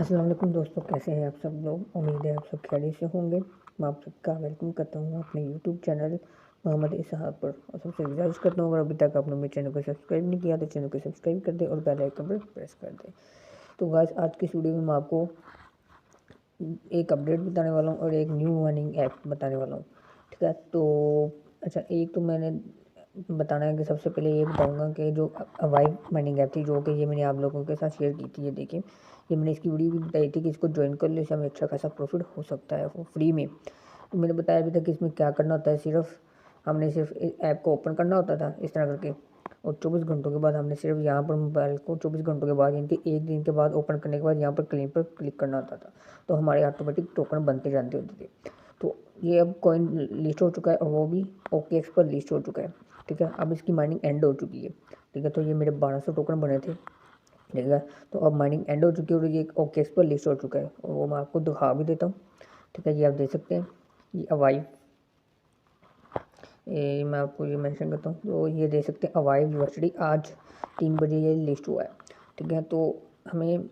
अस्सलाम वालेकुम दोस्तों, कैसे हैं आप सब लोग। उम्मीद है आप सब खैरियत से होंगे। मैं आप सबका वेलकम करता हूँ अपने यूट्यूब चैनल मोहम्मद इसहाक पर। और सबसे गुजारिश करता हूँ, अगर अभी तक आपने मेरे चैनल को सब्सक्राइब नहीं किया तो चैनल को सब्सक्राइब कर दें और बेल आइकन पर प्रेस कर दें। तो गाइस, आज की इस वीडियो में मैं आपको एक अपडेट बताने वाला हूँ और एक न्यू अर्निंग ऐप बताने वाला हूँ। ठीक है, तो अच्छा, एक तो मैंने बताना है कि सबसे पहले ये बताऊंगा कि जो वाइब माइनिंग ऐप थी, जो कि ये मैंने आप लोगों के साथ शेयर की थी, ये देखिए, ये मैंने इसकी वीडियो भी बताई थी कि इसको ज्वाइन कर लो, इससे हमें अच्छा खासा प्रॉफिट हो सकता है वो फ्री में। तो मैंने बताया अभी तक कि इसमें क्या करना होता है। हमने सिर्फ ऐप को ओपन करना होता था इस तरह करके, और 24 घंटों के बाद हमने सिर्फ यहाँ पर मोबाइल को 24 घंटों के बाद, इनके एक दिन के बाद ओपन करने के बाद यहाँ पर क्लेम पर क्लिक करना होता था। तो हमारे ऑटोमेटिक टोकन बनते जाते होते थे। तो ये अब कॉइन लिस्ट हो चुका है और वो भी OKX पर लिस्ट हो चुका है। ठीक है, अब इसकी माइनिंग एंड हो चुकी है। ठीक है, तो ये मेरे 1200 टोकन बने थे। ठीक है, तो अब माइनिंग एंड हो चुकी है और ये OKX पर लिस्ट हो चुका है, और वो मैं आपको दिखा भी देता हूँ। ठीक है, ये आप देख सकते हैं, ये अवाइव, ये मैं आपको ये मेंशन करता हूँ। तो ये देख सकते हैं, अवाइव यूनिवर्सिटी आज 3 बजे ये लिस्ट हुआ है। ठीक है, तो हमें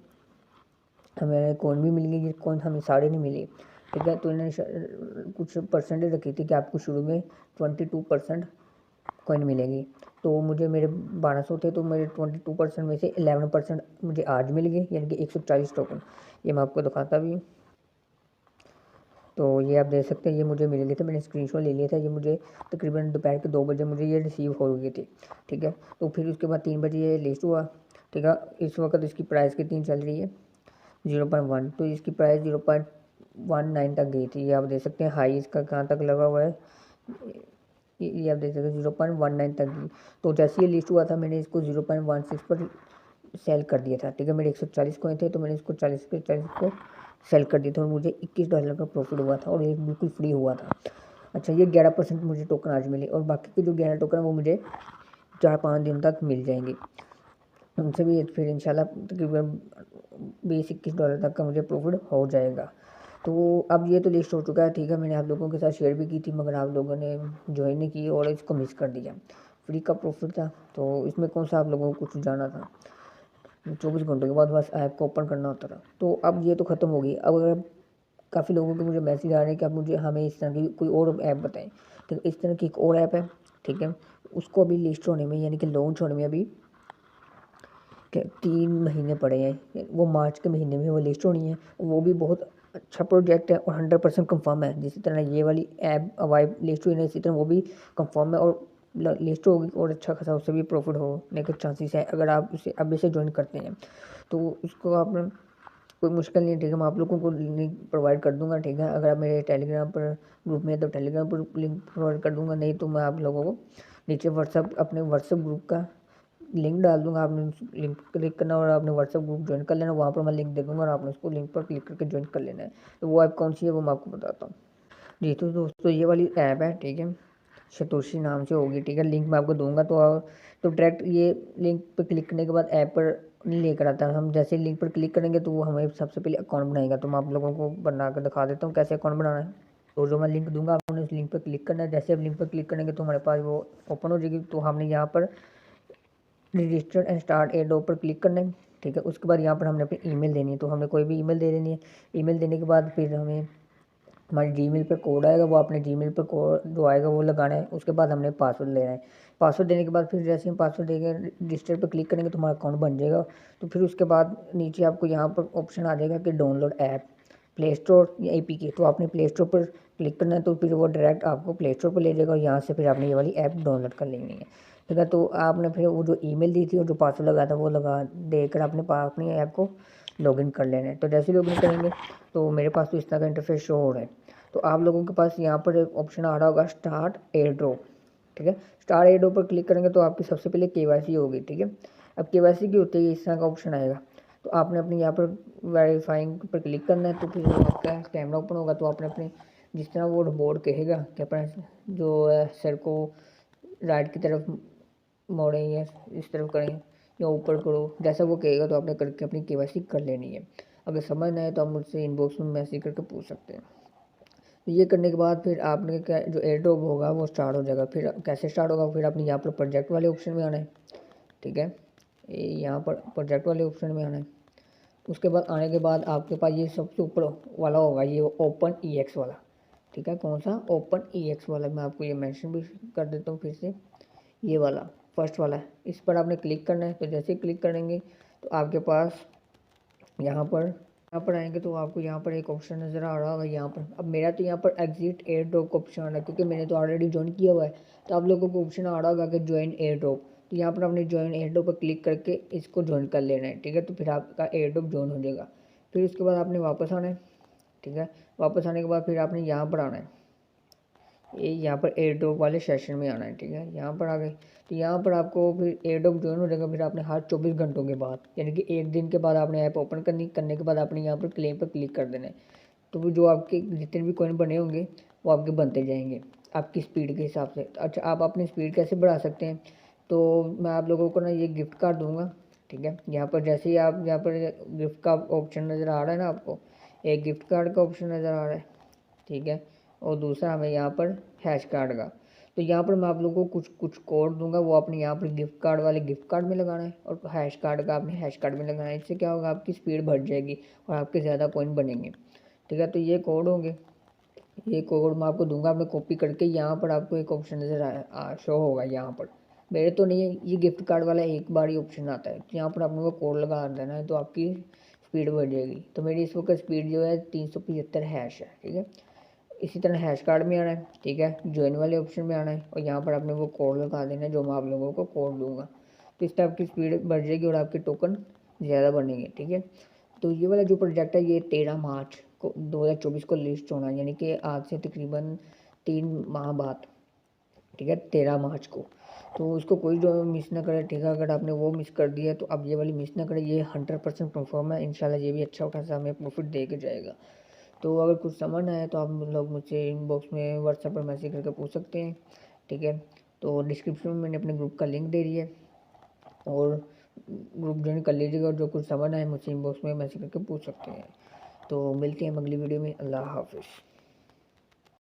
हमें कॉइन भी मिल गई, ये कॉइन हमें सारे नहीं मिली। ठीक है, तो इन्होंने कुछ परसेंटेज रखी थी कि आपको शुरू में 22% कॉइन मिलेंगी। तो मुझे मेरे 1200 थे, तो मेरे 22% में से 11% मुझे आज मिल गए, यानी कि 140 टोकन। ये मैं आपको दिखाता भी हूँ। तो ये आप देख सकते हैं, ये मुझे मिल गए थे, मैंने स्क्रीनशॉट ले लिया था। ये मुझे तकरीबन दोपहर के 2 बजे मुझे ये रिसीव हो गए थे। ठीक है, तो फिर उसके बाद 3 बजे ये लिस्ट हुआ। ठीक है, इस वक्त इसकी प्राइस कितनी चल रही है, 0.1। तो इसकी प्राइस 0.19 तक गई थी। ये आप देख सकते हैं, हाई इसका कहाँ तक लगा हुआ है, ये आप देख सकते हैं 0.19 तक गई। तो जैसे ये लिस्ट हुआ था, मैंने इसको 0.16 पर सेल कर दिया था। ठीक है, मेरे 140 कॉइन थे, तो मैंने इसको 40 के 40 को सेल कर दिया था और मुझे $21 का प्रॉफिट हुआ था, और ये बिल्कुल फ्री हुआ था। अच्छा, ये 11% मुझे टोकन आज मिले, और बाकी के जो 11 टोकन है वो मुझे 4-5 दिन तक मिल जाएंगे। उनसे भी फिर इंशाल्लाह तकरीबन $20-21 तक का मुझे प्रॉफिट हो जाएगा। तो अब ये तो लिस्ट हो चुका है। ठीक है, मैंने आप लोगों के साथ शेयर भी की थी, मगर आप लोगों ने ज्वाइन नहीं की और इसको मिस कर दिया। फ्री का प्रॉफिट था, तो इसमें कौन सा आप लोगों को कुछ जाना था। 24 घंटों के बाद बस ऐप को ओपन करना होता था। तो अब ये तो ख़त्म हो गई। अब अगर काफ़ी लोगों के मुझे मैसेज आ रहे हैं कि आप मुझे हमें इस तरह की कोई और ऐप बताएं। ठीक है, इस तरह की एक और ऐप है। ठीक है, उसको अभी लिस्ट होने में, यानी कि लॉन्च होने में अभी 3 महीने पड़े हैं। वो मार्च के महीने में वो लिस्ट होनी है। वो भी बहुत अच्छा प्रोजेक्ट है और 100% कंफर्म है। जिस तरह ये वाली ऐप अवाइव लिस्ट हुई ना, इसी तरह वो भी कंफर्म है और लिस्ट होगी, और अच्छा खासा उससे भी प्रॉफिट होने के चांसेस है अगर आप उसे अभी से ज्वाइन करते हैं। तो उसको आप, कोई मुश्किल नहीं है। ठीक है, मैं आप लोगों को लिंक प्रोवाइड कर दूंगा। ठीक है, अगर आप मेरे टेलीग्राम पर ग्रुप में है तो टेलीग्राम पर लिंक प्रोवाइड कर दूंगा, नहीं तो मैं आप लोगों को नीचे अपने व्हाट्सअप ग्रुप का लिंक डाल दूंगा। आपने उस लिंक पर क्लिक करना और आपने व्हाट्सअप ग्रुप ज्वाइन कर लेना। वहाँ पर मैं लिंक दे दूंगा और आपने उसको लिंक पर क्लिक करके ज्वाइन कर लेना है। तो वो ऐप कौन सी है वो मैं आपको बताता हूँ। जी, तो दोस्तों ये वाली ऐप है। ठीक है, शतोशी नाम से होगी। ठीक है, लिंक मैं आपको दूंगा। तो डायरेक्ट ये लिंक पर क्लिक करने के बाद ऐप पर नहीं लेकर आता। हम जैसे लिंक पर क्लिक करेंगे तो वो हमें सबसे पहले अकाउंट बनाएगा। तो मैं आप लोगों को बना कर दिखा देता हूँ कैसे अकाउंट बनाना है। तो जो मैं लिंक दूंगा, आपने उस लिंक पर क्लिक करना है। जैसे आप लिंक पर क्लिक करेंगे तो हमारे पास वो ओपन हो जाएगी। तो हमने यहाँ पर रजिस्टर एंड स्टार्ट एडो पर क्लिक करना है। ठीक है, उसके बाद यहाँ पर हमने अपनी ईमेल देनी है। तो हमें कोई भी ईमेल दे देनी है। ईमेल देने के बाद फिर हमें हमारे जीमेल पे कोड आएगा, वो अपने जीमेल पर कोड जो आएगा वो लगाना है। उसके बाद हमने पासवर्ड लेना है। पासवर्ड देने के बाद फिर जैसे हम पासवर्ड देंगे, रजिस्टर पर क्लिक करेंगे तो हमारा अकाउंट बन जाएगा। तो फिर उसके बाद नीचे आपको यहाँ पर ऑप्शन आ जाएगा कि डाउनलोड ऐप, प्ले स्टोर या APK। तो आपने प्ले स्टोर पर क्लिक करना है, तो फिर वो डायरेक्ट आपको प्ले स्टोर पर ले जाएगा और यहाँ से फिर आपने ये वाली ऐप डाउनलोड कर लेनी है। ठीक है, तो आपने फिर वो जो ईमेल दी थी और जो पासवर्ड लगाया था वो लगा देकर अपनी ऐप को लॉगिन कर लेना है। तो जैसे लॉगिन करेंगे तो मेरे पास तो इस तरह का इंटरफेस शो हो रहा है। तो आप लोगों के पास यहाँ पर एक ऑप्शन आ रहा होगा स्टार्ट एयर ड्रॉप। ठीक है, स्टार्ट एयर ड्रॉप पर क्लिक करेंगे तो आपकी सबसे पहले KYC होगी। ठीक है, अब KYC की होते ही इस तरह का ऑप्शन आएगा। तो आपने अपने यहाँ पर वेरीफाइंग पर क्लिक करना है। तो फिर आपका कैमरा ओपन होगा। तो आपने अपने जिस तरह वो बोर्ड कहेगा कि अपना जो है सर को राइट की तरफ मोड़ें या इस तरफ करें या ऊपर करो, जैसा वो कहेगा तो आपने करके अपनी KYC कर लेनी है। अगर समझ ना आए तो आप मुझसे इनबॉक्स में मैसेज करके पूछ सकते हैं। तो ये करने के बाद फिर आपने क्या, जो एयर ड्रॉप होगा वो स्टार्ट हो जाएगा। फिर कैसे स्टार्ट होगा, फिर आपने यहाँ पर प्रोजेक्ट वाले ऑप्शन में आना है। ठीक है, यहाँ पर प्रोजेक्ट वाले ऑप्शन में आना है। उसके बाद आने के बाद आपके पास ये सबसे ऊपर वाला होगा, ये ओपन EX वाला, ठीक है। कौन सा? ओपन EX वाला। मैं आपको ये मेंशन भी कर देता हूँ फिर से, ये वाला फर्स्ट वाला है, इस पर आपने क्लिक करना है। तो जैसे ही क्लिक करेंगे तो आपके पास यहाँ पर आएंगे तो आपको यहाँ पर एक ऑप्शन नज़र आ रहा होगा यहाँ पर। अब मेरा तो यहाँ पर एग्जिट एयर ड्रॉप का ऑप्शन आ रहा है, क्योंकि मैंने तो ऑलरेडी ज्वाइन किया हुआ है। तो आप लोगों को ऑप्शन आ रहा होगा कि ज्वाइन एयर ड्रॉप, तो यहाँ पर आपने ज्वाइन एयर ड्रॉप पर क्लिक करके इसको ज्वाइन कर लेना है, ठीक है। तो फिर आपका एयर ड्रॉप ज्वाइन हो जाएगा। फिर उसके बाद आपने वापस आना है, ठीक है। वापस आने के बाद फिर आपने यहाँ पर आना है, ये यहाँ पर एयर ड्रॉप वाले सेशन में आना है, ठीक है। यहाँ पर आ गए तो यहाँ पर आपको फिर एयर ड्रॉप ज्वाइन हो जाएगा। फिर आपने हर 24 घंटों के बाद, यानी कि एक दिन के बाद आपने ऐप ओपन करने के बाद आपने यहाँ पर क्लेम पर क्लिक कर देना है। तो वो जो आपके जितने भी कॉइन बने होंगे वो आपके बनते जाएंगे आपकी स्पीड के हिसाब से। अच्छा, आप अपनी स्पीड कैसे बढ़ा सकते हैं? तो मैं आप लोगों को ना ये गिफ्ट कार्ड दूंगा, ठीक है। यहाँ पर जैसे ही आप यहाँ पर गिफ्ट का ऑप्शन नज़र आ रहा है ना, आपको एक गिफ्ट कार्ड का ऑप्शन नज़र आ रहा है, ठीक है। और दूसरा हमें यहाँ पर हैश कार्ड का। तो यहाँ पर मैं आप लोगों को कुछ कोड दूंगा, वो आपने यहाँ पर गिफ्ट कार्ड वाले गिफ्ट कार्ड में लगाना है, और हैश कार्ड का आपने हैश कार्ड में लगाना है। इससे क्या होगा, आपकी स्पीड बढ़ जाएगी और आपके ज़्यादा कॉइन बनेंगे, ठीक है। तो ये कोड होंगे, ये कोड मैं आपको दूंगा, आपने कॉपी करके यहाँ पर आपको एक ऑप्शन नज़र शो होगा यहाँ पर। मेरे तो नहीं है, ये गिफ्ट कार्ड वाला एक बार ही ऑप्शन आता है, तो यहाँ पर आपने वो कोड लगा देना है, तो आपकी स्पीड बढ़ जाएगी। तो मेरी इस वक्त स्पीड जो है 375 हैश है, ठीक है। इसी तरह हैश कार्ड में आना है, ठीक है, ज्वाइन वाले ऑप्शन में आना है, और यहाँ पर आपने वो कोड लगा देना है जो मैं आप लोगों को कोड दूंगा। तो इससे आपकी स्पीड बढ़ जाएगी और आपके टोकन ज़्यादा बनेंगे, ठीक है। तो ये वाला जो प्रोजेक्ट है ये 13 मार्च को 2024 को लिस्ट होना है, यानी कि आज से तकरीबन 3 माह बाद, ठीक है, 13 मार्च को। तो उसको कोई जो मिस ना करे, ठीक है। अगर आपने वो मिस कर दिया तो अब ये वाली मिस ना करे, ये 100% कंफर्म है। इंशाल्लाह ये भी अच्छा खासा हमें प्रॉफिट दे के जाएगा। तो अगर कुछ समझ ना आए तो आप लोग मुझसे इनबॉक्स में व्हाट्सएप पर मैसेज करके पूछ सकते हैं, ठीक है। तो डिस्क्रिप्शन में मैंने अपने ग्रुप का लिंक दे दिया है, और ग्रुप ज्वाइन कर लीजिएगा, और जो कुछ समझ आए मुझसे इनबॉक्स में मैसेज करके पूछ सकते हैं। तो मिलते हैं अगली वीडियो में। अल्लाह हाफिज़।